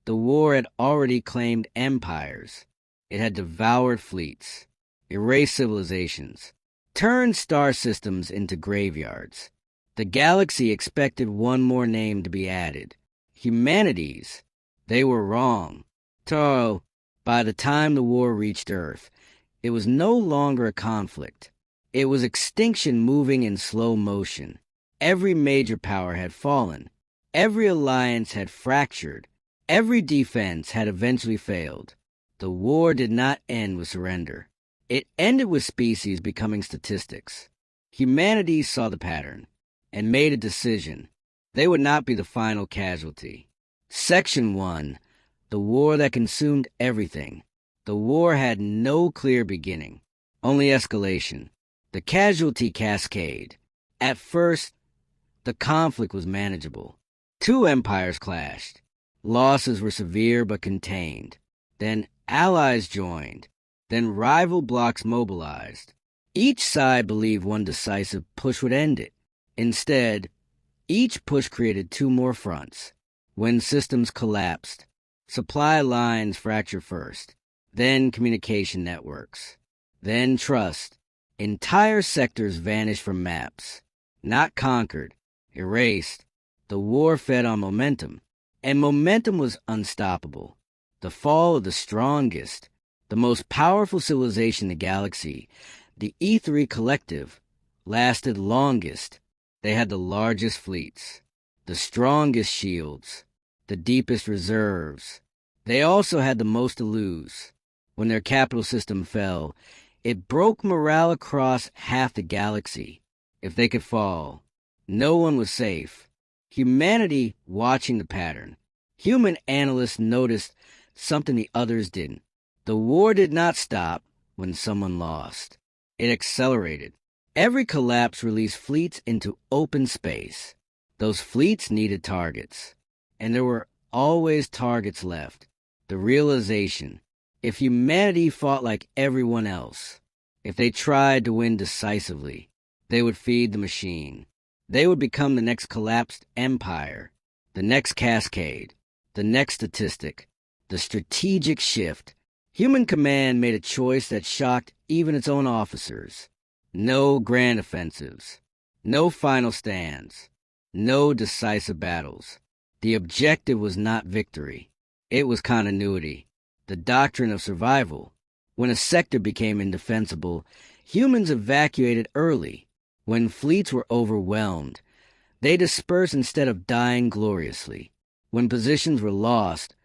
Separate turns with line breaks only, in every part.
The war had already claimed empires. It had devoured fleets, erased civilizations, turned star systems into graveyards. The galaxy expected one more name to be added. Humanity's. They were wrong. So, by the time the war reached Earth, it was no longer a conflict. It was extinction moving in slow motion. Every major power had fallen. Every alliance had fractured. Every defense had eventually failed. The war did not end with surrender. It ended with species becoming statistics. Humanity saw the pattern and made a decision. They would not be the final casualty. Section 1. The war that consumed everything. The war had no clear beginning, only escalation. The casualty cascade. At first, the conflict was manageable. Two empires clashed. Losses were severe but contained. Then allies joined. Then rival blocs mobilized. Each side believed one decisive push would end it. Instead, each push created two more fronts. When systems collapsed, supply lines fractured first, then communication networks, then trust. Entire sectors vanished from maps. Not conquered, erased. The war fed on momentum, and momentum was unstoppable. The fall of the strongest, the most powerful civilization in the galaxy, the E3 Collective, lasted longest. They had the largest fleets, the strongest shields, the deepest reserves. They also had the most to lose. When their capital system fell, it broke morale across half the galaxy. If they could fall, no one was safe. Humanity watching the pattern. Human analysts noticed something the others didn't. The war did not stop when someone lost. It accelerated. Every collapse released fleets into open space. Those fleets needed targets. And there were always targets left. The realization, if humanity fought like everyone else, if they tried to win decisively, they would feed the machine. They would become the next collapsed empire, the next cascade, the next statistic, the strategic shift. Human command made a choice that shocked even its own officers. No grand offensives, no final stands, no decisive battles. The objective was not victory. It was continuity, the doctrine of survival. When a sector became indefensible, humans evacuated early. When fleets were overwhelmed, they dispersed instead of dying gloriously. When positions were lost,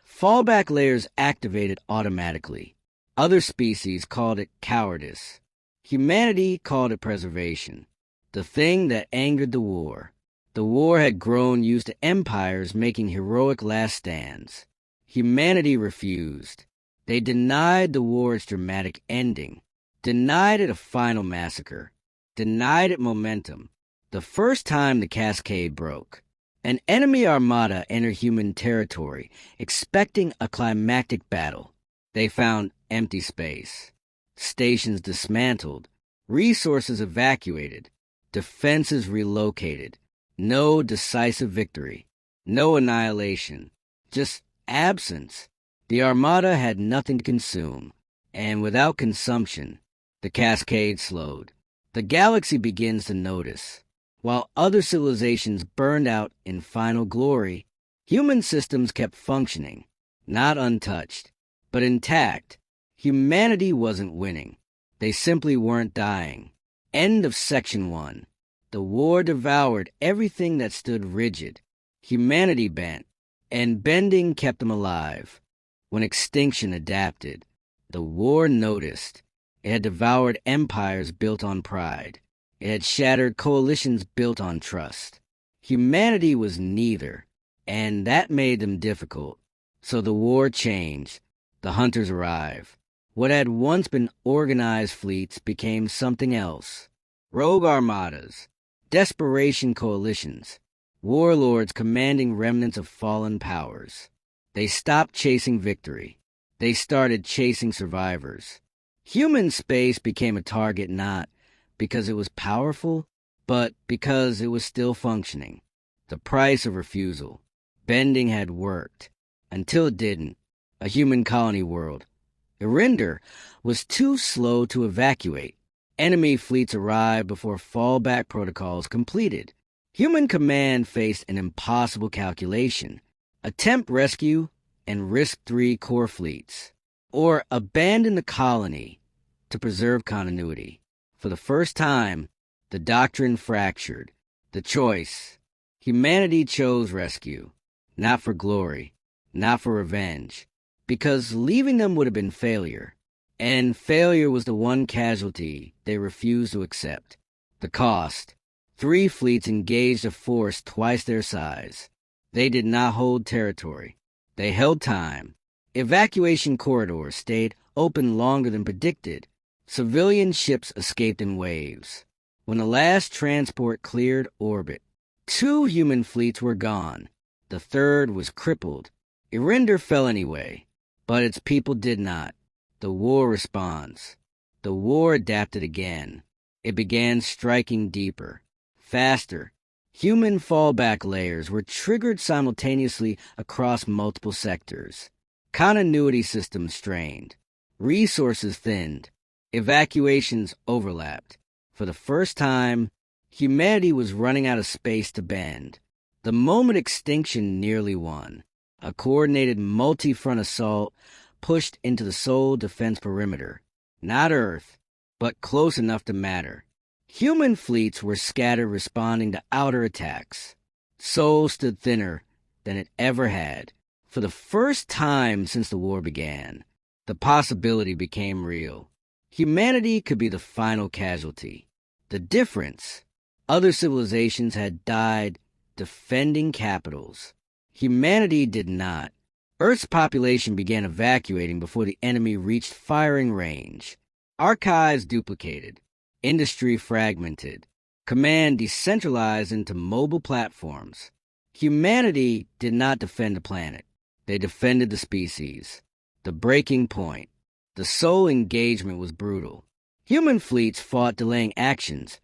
fallback layers activated automatically. Other species called it cowardice. Humanity called it preservation. The thing that angered the war. The war had grown used to empires making heroic last stands. Humanity refused. They denied the war its dramatic ending, denied it a final massacre, denied it momentum. The first time the cascade broke, an enemy armada entered human territory, expecting a climactic battle. They found empty space, stations dismantled, resources evacuated, defenses relocated. No decisive victory, no annihilation, just absence. The armada had nothing to consume, and without consumption, the cascade slowed. The galaxy begins to notice. While other civilizations burned out in final glory, human systems kept functioning, not untouched, but intact. Humanity wasn't winning. They simply weren't dying. End of Section 1. The war devoured everything that stood rigid. Humanity bent, and bending kept them alive. When extinction adapted, the war noticed. It had devoured empires built on pride. It had shattered coalitions built on trust. Humanity was neither, and that made them difficult. So the war changed. The hunters arrived. What had once been organized fleets became something else. Rogue armadas, desperation coalitions, warlords commanding remnants of fallen powers. They stopped chasing victory. They started chasing survivors. Human space became a target not because it was powerful, but because it was still functioning. The price of refusal. Bending had worked. until it didn't. A human colony world. Erinder was too slow to evacuate. Enemy fleets arrived before fallback protocols completed. Human command faced an impossible calculation: attempt rescue and risk 3 core fleets, or abandon the colony to preserve continuity. For the first time, the doctrine fractured. The choice. Humanity chose rescue, not for glory, not for revenge, because leaving them would have been failure. And failure was the one casualty they refused to accept. The cost. 3 fleets engaged a force twice their size. They did not hold territory. They held time. Evacuation corridors stayed open longer than predicted. Civilian ships escaped in waves. When the last transport cleared orbit, 2 human fleets were gone. The third was crippled. Erinder fell anyway, but its people did not. The war responds. The war adapted again. It began striking deeper, faster. Human fallback layers were triggered simultaneously across multiple sectors. Continuity systems strained. Resources thinned. Evacuations overlapped. For the first time, humanity was running out of space to bend. The moment extinction nearly won. A coordinated multi-front assault pushed into the sole defense perimeter. Not Earth, but close enough to matter. Human fleets were scattered, responding to outer attacks. Sol stood thinner than it ever had. For the first time since the war began, the possibility became real. Humanity could be the final casualty. The difference: other civilizations had died defending capitals. Humanity did not. Earth's population began evacuating before the enemy reached firing range. Archives duplicated. Industry fragmented. Command decentralized into mobile platforms. Humanity did not defend the planet. They defended the species. The breaking point. The sole engagement was brutal. Human fleets fought delaying actions,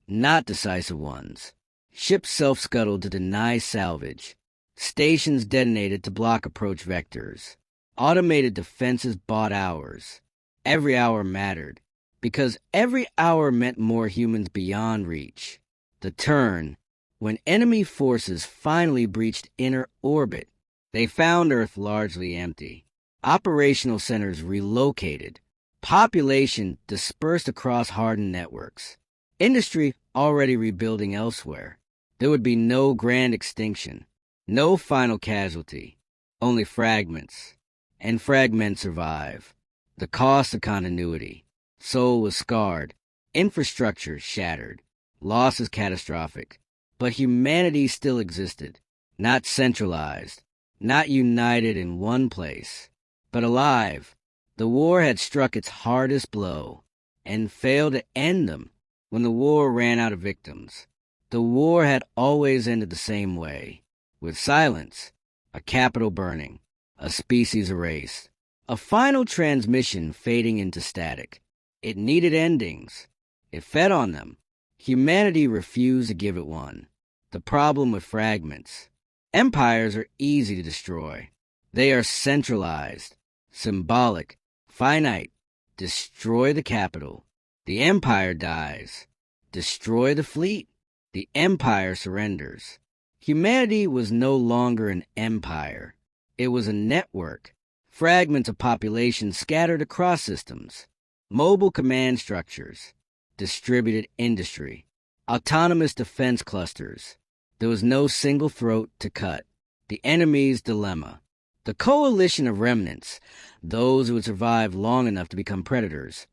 not decisive ones. Ships self-scuttled to deny salvage. Stations detonated to block approach vectors. Automated defenses bought hours. Every hour mattered, because every hour meant more humans beyond reach. The turn, when enemy forces finally breached inner orbit, they found Earth largely empty. Operational centers relocated. Population dispersed across hardened networks. Industry already rebuilding elsewhere. There would be no grand extinction. No final casualty, only fragments. And fragments survive. The cost of continuity. Soul was scarred. Infrastructure shattered. Loss is catastrophic. But humanity still existed. Not centralized. Not united in one place. But alive. The war had struck its hardest blow and failed to end them when the war ran out of victims. The war had always ended the same way. With silence, a capital burning, a species erased, a final transmission fading into static. It needed endings. It fed on them. Humanity refused to give it one. The problem with fragments. Empires are easy to destroy. They are centralized, symbolic, finite. Destroy the capital. The empire dies. Destroy the fleet. The empire surrenders. Humanity was no longer an empire. It was a network. Fragments of population scattered across systems. Mobile command structures. Distributed industry. Autonomous defense clusters. There was no single throat to cut. The enemy's dilemma. The coalition of remnants, those who had survived long enough to become predators,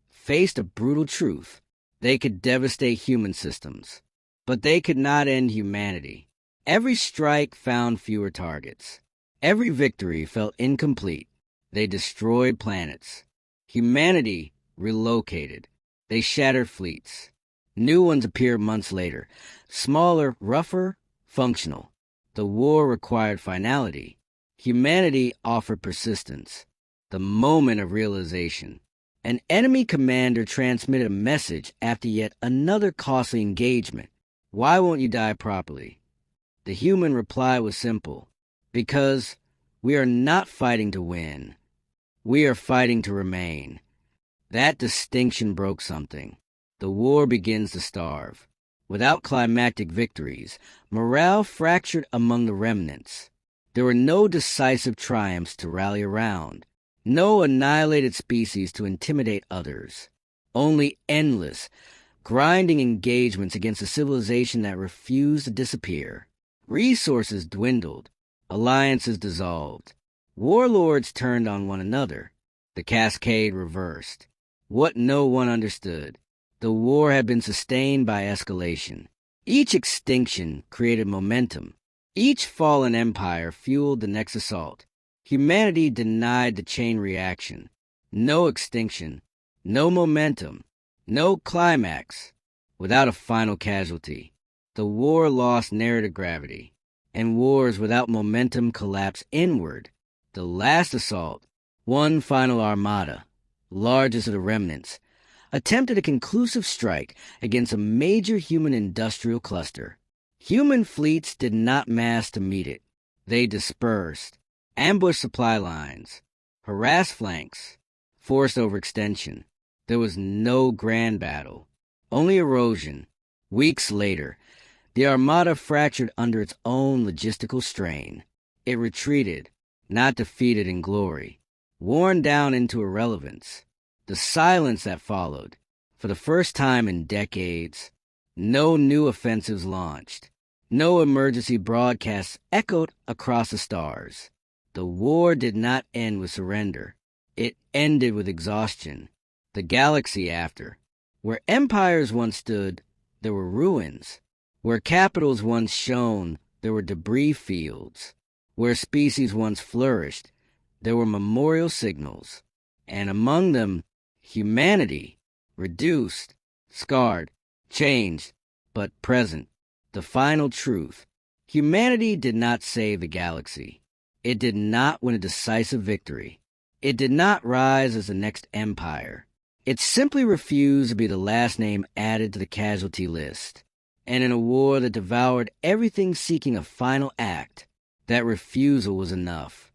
faced a brutal truth. They could devastate human systems, but they could not end humanity. Every strike found fewer targets. Every victory felt incomplete. They destroyed planets. Humanity relocated. They shattered fleets. New ones appeared months later, smaller, rougher, functional. The war required finality. Humanity offered persistence. The moment of realization. An enemy commander transmitted a message after yet another costly engagement. Why won't you die properly? The human reply was simple. Because We are not fighting to win. We are fighting to remain. That distinction broke something. The war begins to starve. Without climactic victories, morale fractured among the remnants. There were no decisive triumphs to rally around, no annihilated species to intimidate others, only endless, grinding engagements against a civilization that refused to disappear. Resources dwindled, alliances dissolved, warlords turned on one another. The cascade reversed. What no one understood. The war had been sustained by escalation. Each extinction created momentum. Each fallen empire fueled the next assault. Humanity denied the chain reaction. No extinction, no momentum, no climax, without a final casualty. The war lost narrative gravity, and wars without momentum collapse inward. The last assault, one final armada, largest of the remnants, attempted a conclusive strike against a major human industrial cluster. Human fleets did not mass to meet it. They dispersed, ambushed supply lines, harassed flanks, forced overextension. There was no grand battle, only erosion. Weeks later, the armada fractured under its own logistical strain. It retreated, not defeated in glory, worn down into irrelevance. The silence that followed, for the first time in decades, no new offensives launched, no emergency broadcasts echoed across the stars. The war did not end with surrender. It ended with exhaustion. The galaxy after. Where empires once stood, there were ruins. Where capitals once shone, there were debris fields. Where species once flourished, there were memorial signals. And among them, humanity, reduced, scarred, changed, but present. The final truth. Humanity did not save the galaxy. It did not win a decisive victory. It did not rise as the next empire. It simply refused to be the last name added to the casualty list. And in a war that devoured everything seeking a final act, that refusal was enough.